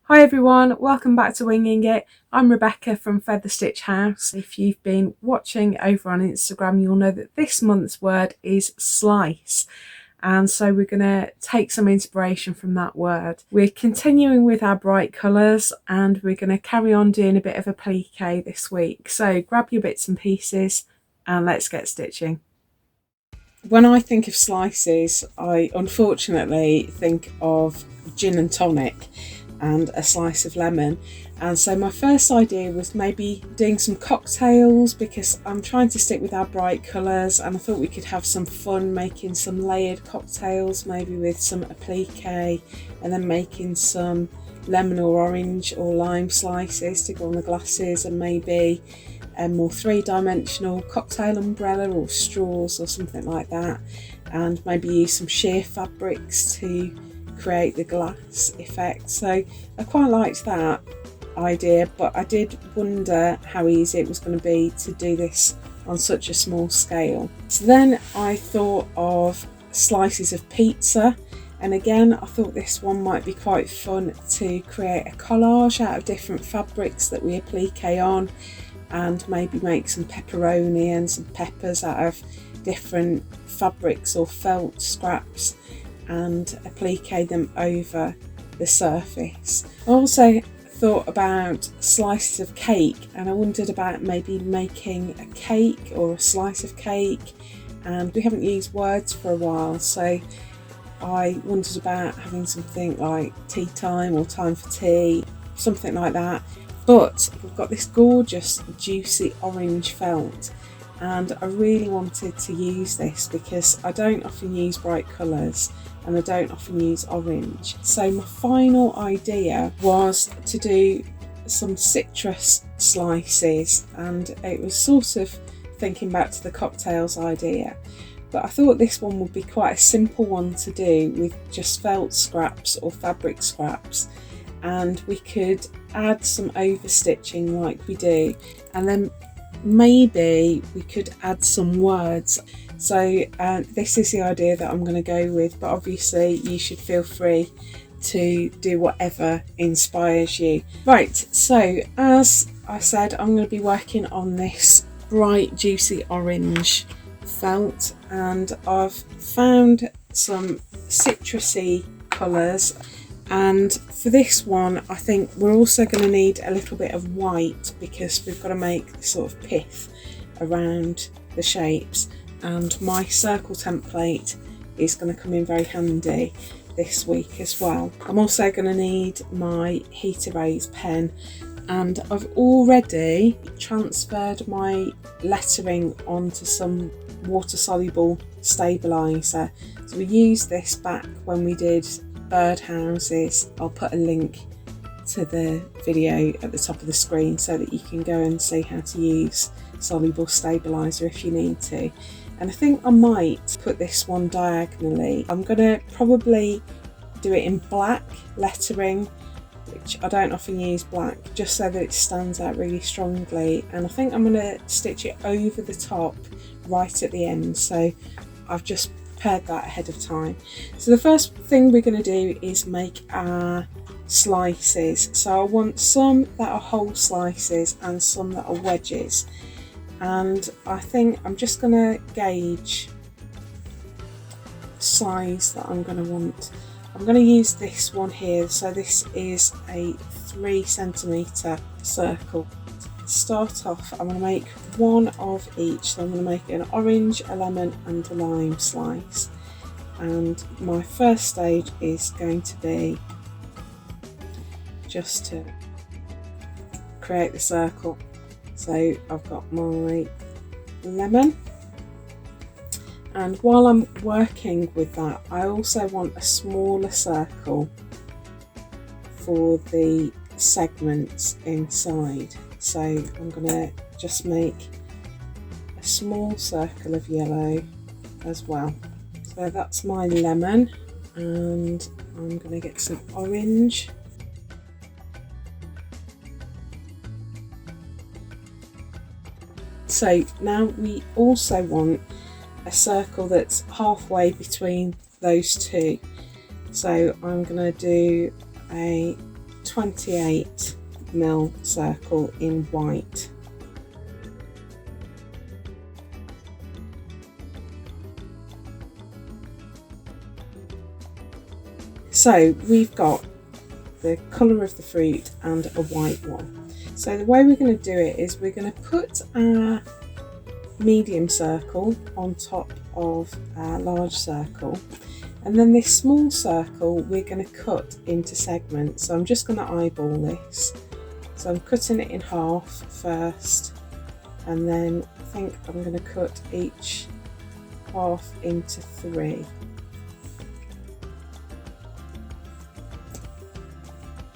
Hi everyone, welcome back to Winging It. I'm Rebecca from Feather Stitch House. If you've been watching over on Instagram, you'll know that this month's word is slice. And so we're going to take some inspiration from that word. We're continuing with our bright colours and we're going to carry on doing a bit of applique this week. So grab your bits and pieces and let's get stitching. When I think of slices, I unfortunately think of gin and tonic and a slice of lemon. And so my first idea was maybe doing some cocktails because I'm trying to stick with our bright colours, and I thought we could have some fun making some layered cocktails, maybe with some applique, and then making some lemon or orange or lime slices to go on the glasses, and maybe a more three-dimensional cocktail umbrella or straws or something like that, and maybe use some sheer fabrics to create the glass effect. So I quite liked that idea, but I did wonder how easy it was going to be to do this on such a small scale. So then I thought of slices of pizza, and again I thought this one might be quite fun to create a collage out of different fabrics that we applique on, and maybe make some pepperoni and some peppers out of different fabrics or felt scraps and applique them over the surface. I also thought about slices of cake, and I wondered about maybe making a cake or a slice of cake, and we haven't used words for a while, so I wondered about having something like tea time or time for tea, something like that. But we've got this gorgeous juicy orange felt, and I really wanted to use this because I don't often use bright colours and I don't often use orange. So my final idea was to do some citrus slices, and it was sort of thinking back to the cocktails idea, but I thought this one would be quite a simple one to do with just felt scraps or fabric scraps, and we could add some overstitching like we do, and then maybe we could add some words. So this is the idea that I'm going to go with, but obviously you should feel free to do whatever inspires you. Right, so as I said, I'm going to be working on this bright juicy orange felt, and I've found some citrusy colours, and for this one I think we're also going to need a little bit of white because we've got to make the sort of pith around the shapes, and my circle template is going to come in very handy this week as well. I'm also going to need my heat erase pen, and I've already transferred my lettering onto some water soluble stabiliser. So we used this back when we did birdhouses. I'll put a link to the video at the top of the screen so that you can go and see how to use soluble stabiliser if you need to. And I think I might put this one diagonally. I'm going to probably do it in black lettering, which I don't often use black, just so that it stands out really strongly, and I think I'm going to stitch it over the top right at the end, so I've just prepared that ahead of time. So the first thing we're going to do is make our slices. So I want some that are whole slices and some that are wedges, and I think I'm just going to gauge the size that I'm going to want. I'm going to use this one here, so this is a 3 centimetre circle. To start off, I'm going to make one of each, so I'm going to make an orange, a lemon and a lime slice, and my first stage is going to be just to create the circle. So I've got my lemon, and while I'm working with that I also want a smaller circle for the segments inside. So I'm going to just make a small circle of yellow as well. So that's my lemon, and I'm going to get some orange. So now we also want a circle that's halfway between those two. So I'm going to do a 28mm circle in white. So we've got the colour of the fruit and a white one. So the way we're going to do it is we're going to put our medium circle on top of our large circle, and then this small circle we're going to cut into segments. So I'm just going to eyeball this. So I'm cutting it in half first, and then I think I'm going to cut each half into 3.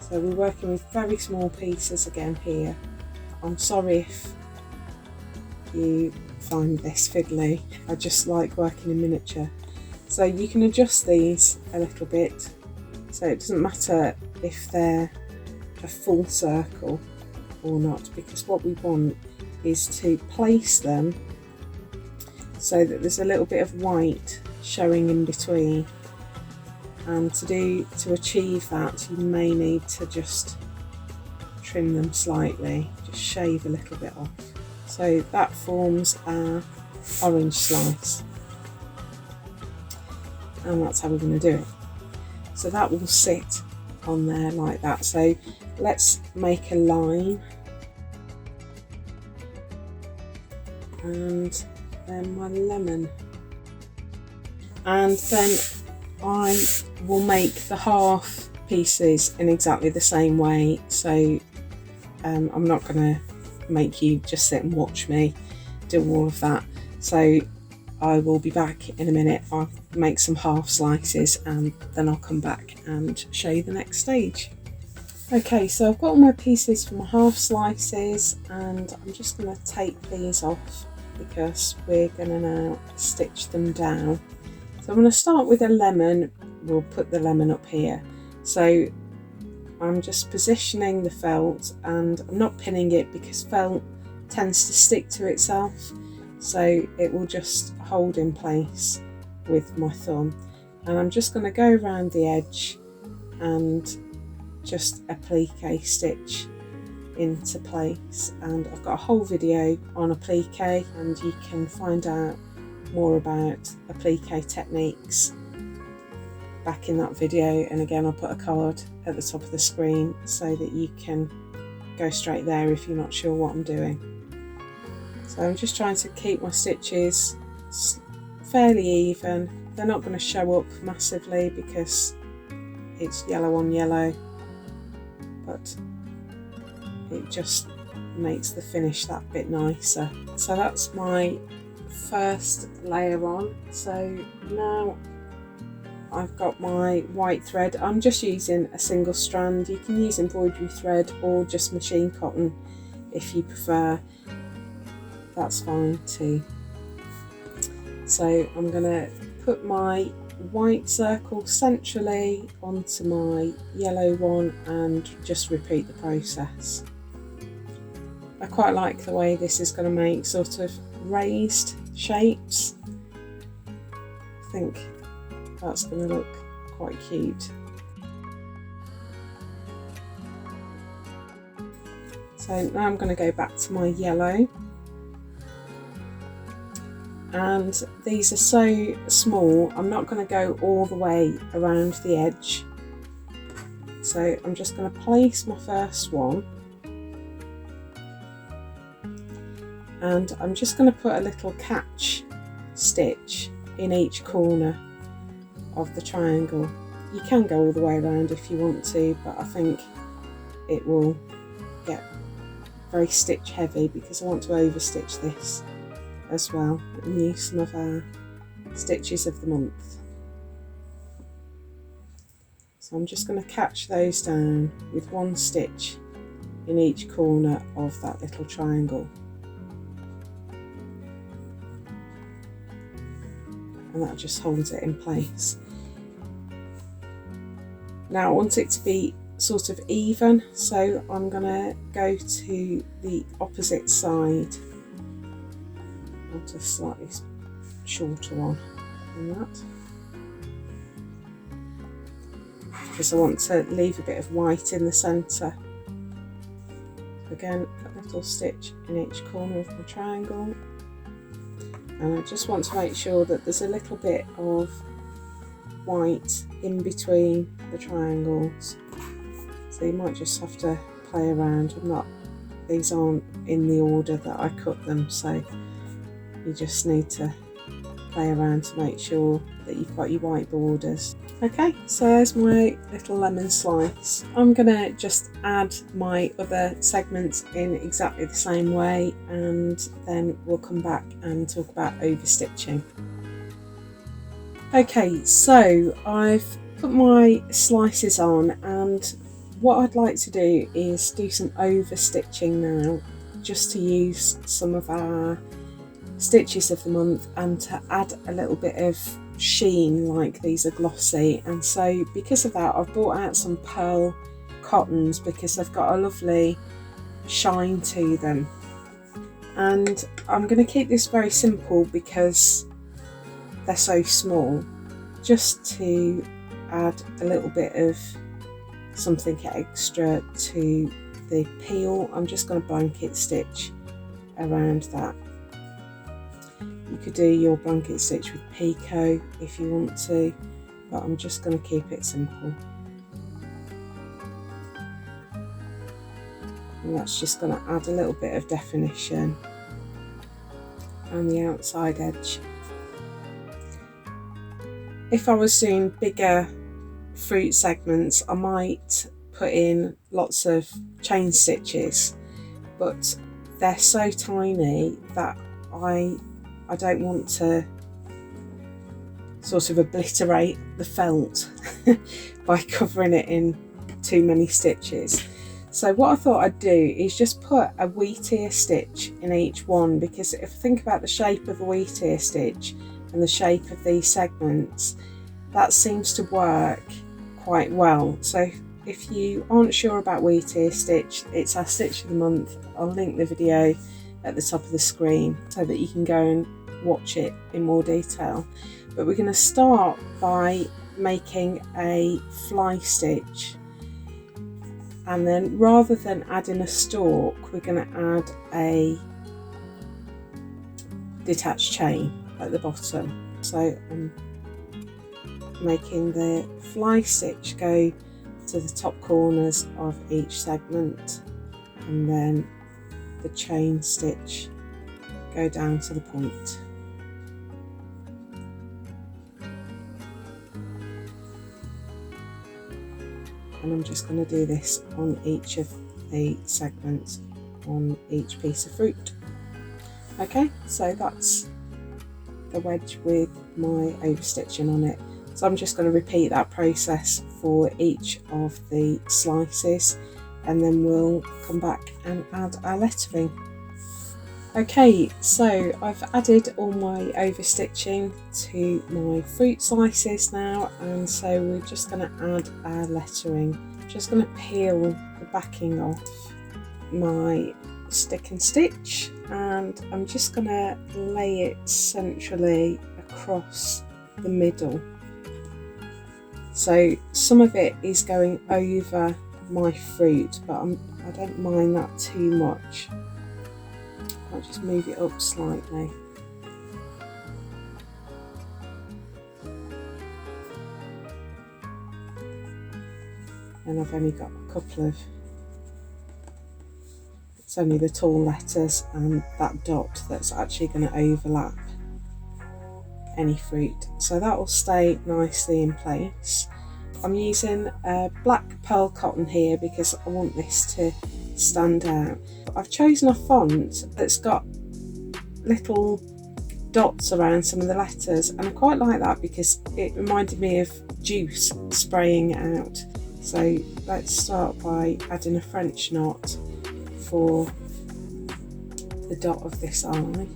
So we're working with very small pieces again here. I'm sorry if you find this fiddly. I just like working in miniature. So you can adjust these a little bit, so it doesn't matter if they're a full circle or not, because what we want is to place them so that there's a little bit of white showing in between. And to achieve that, you may need to just trim them slightly, just shave a little bit off. So that forms our orange slice, and that's how we're going to do it. So that will sit on there like that. So let's make a line, and then my lemon, and then I will make the half pieces in exactly the same way. So I'm not going to make you just sit and watch me do all of that. So I will be back in a minute. I'll make some half slices and then I'll come back and show you the next stage. Okay, so I've got all my pieces for my half slices, and I'm just going to take these off because we're going to now stitch them down. So I'm going to start with a lemon. We'll put the lemon up here. So I'm just positioning the felt, and I'm not pinning it because felt tends to stick to itself, so it will just hold in place with my thumb. And I'm just going to go around the edge and just applique stitch into place. And I've got a whole video on applique, and you can find out more about applique techniques back in that video, and again I'll put a card at the top of the screen so that you can go straight there if you're not sure what I'm doing. So I'm just trying to keep my stitches fairly even. They're not going to show up massively because it's yellow on yellow, but it just makes the finish that bit nicer. So that's my first layer on. So now I've got my white thread. I'm just using a single strand. You can use embroidery thread or just machine cotton if you prefer. That's fine too. So I'm going to put my white circle centrally onto my yellow one and just repeat the process. I quite like the way this is going to make sort of raised shapes. I think that's going to look quite cute. So now I'm going to go back to my yellow, and these are so small I'm not going to go all the way around the edge. So I'm just going to place my first one, and I'm just going to put a little catch stitch in each corner of the triangle. You can go all the way around if you want to, but I think it will get very stitch heavy because I want to overstitch this as well and use some of our stitches of the month. So I'm just going to catch those down with one stitch in each corner of that little triangle. And that just holds it in place. Now I want it to be sort of even, so I'm going to go to the opposite side. I want a slightly shorter one than that. because I want to leave a bit of white in the centre. Again, a little stitch in each corner of my triangle, and I just want to make sure that there's a little bit of white in between the triangles, so you might just have to play around. These aren't in the order that I cut them, so you just need to play around to make sure that you've got your white borders. Okay, so there's my little lemon slice. I'm gonna just add my other segments in exactly the same way, and then we'll come back and talk about overstitching. Okay, so I've put my slices on, and what I'd like to do is do some overstitching now, just to use some of our stitches of the month and to add a little bit of sheen, like these are glossy, and so because of that I've brought out some pearl cottons because they've got a lovely shine to them. And I'm going to keep this very simple because they're so small, just to add a little bit of something extra to the peel. I'm just going to blanket stitch around that. You could do your blanket stitch with picot if you want to, but I'm just going to keep it simple. And that's just going to add a little bit of definition on the outside edge. If I was doing bigger fruit segments, I might put in lots of chain stitches, but they're so tiny that I don't want to sort of obliterate the felt by covering it in too many stitches. So what I thought I'd do is just put a wheat ear stitch in each one, because if I think about the shape of a wheat ear stitch and the shape of these segments, that seems to work quite well. So if you aren't sure about wheat ear stitch, it's our stitch of the month. I'll link the video at the top of the screen so that you can go and watch it in more detail. But we're going to start by making a fly stitch, and then rather than adding a stalk, we're going to add a detached chain at the bottom. So I'm making the fly stitch go to the top corners of each segment, and then the chain stitch go down to the point. And I'm just going to do this on each of the segments on each piece of fruit. Okay, so that's the wedge with my overstitching on it. So I'm just going to repeat that process for each of the slices, and then we'll come back and add our lettering. Okay, so I've added all my overstitching to my fruit slices now, and so we're just going to add our lettering. Just going to peel the backing off my stick and stitch, and I'm just going to lay it centrally across the middle. So some of it is going over my fruit, but I don't mind that too much. I'll just move it up slightly. And I've only got a couple of, it's only the tall letters and that dot that's actually going to overlap any fruit. So that will stay nicely in place. I'm using black pearl cotton here because I want this to stand out. I've chosen a font that's got little dots around some of the letters, and I quite like that because it reminded me of juice spraying out. So let's start by adding a French knot for the dot of this eye. I'm going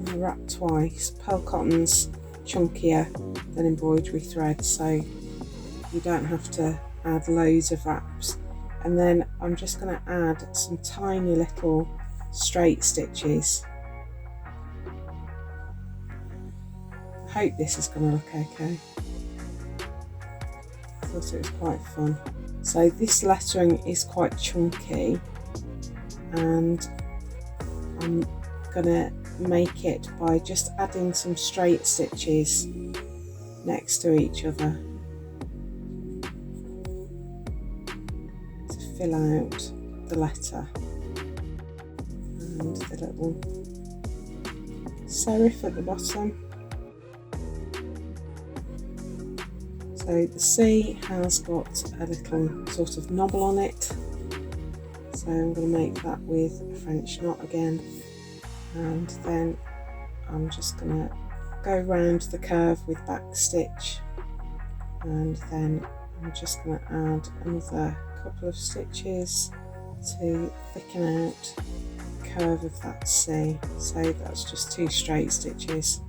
to wrap twice. Pearl cotton's chunkier than embroidery thread, so you don't have to add loads of wraps. And then I'm just going to add some tiny little straight stitches. I hope this is going to look okay. So thought it was quite fun. So this lettering is quite chunky, and I'm gonna make it by just adding some straight stitches next to each other to fill out the letter and the little serif at the bottom. So the C has got a little sort of knobble on it, so I'm going to make that with a French knot again, and then I'm just going to go round the curve with back stitch, and then I'm just going to add another couple of stitches to thicken out the curve of that C. So that's just 2 straight stitches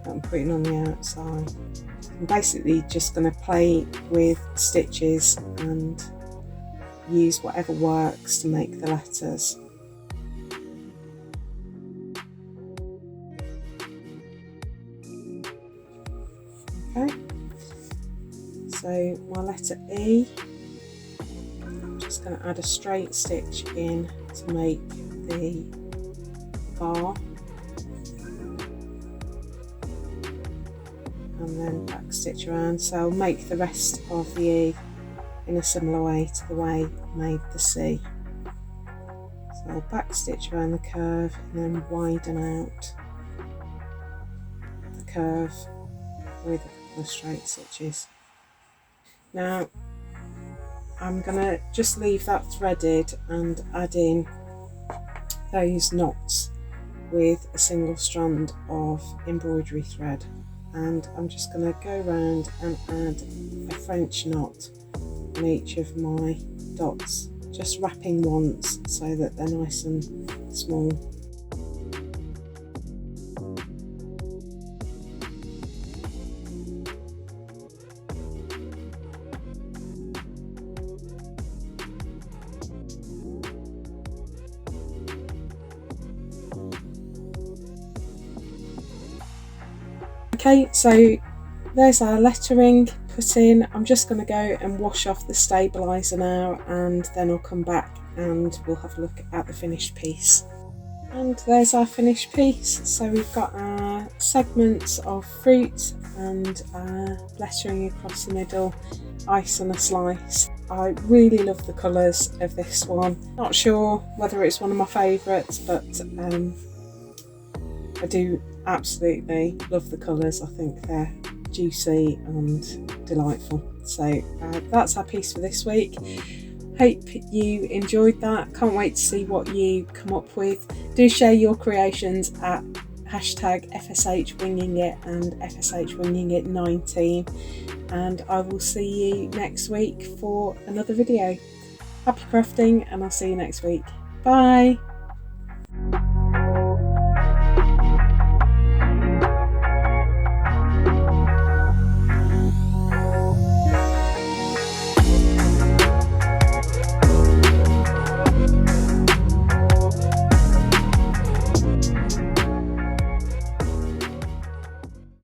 that I'm putting on the outside. I'm basically just going to play with stitches and use whatever works to make the letters. Okay, so my letter E, I'm just going to add a straight stitch in to make the bar, and then back stitch around. So I'll make the rest of the E in a similar way to the way I made the C. So I'll back stitch around the curve and then widen out the curve with a couple of straight stitches. Now I'm going to just leave that threaded and add in those knots with a single strand of embroidery thread, and I'm just going to go around and add a French knot on each of my dots, just wrapping once so that they're nice and small. Okay, so there's our lettering put in. I'm just going to go and wash off the stabiliser now, and then I'll come back and we'll have a look at the finished piece. And there's our finished piece. So we've got our segments of fruit and lettering across the middle, ice on a slice. I really love the colours of this one. Not sure whether it's one of my favourites, but I do absolutely love the colours. I think they're juicy and delightful. So that's our piece for this week. Hope you enjoyed that. Can't wait to see what you come up with. Do share your creations at #FSHwingingit and FSHwingingit19, and I will see you next week for another video. Happy crafting, and I'll see you next week. Bye.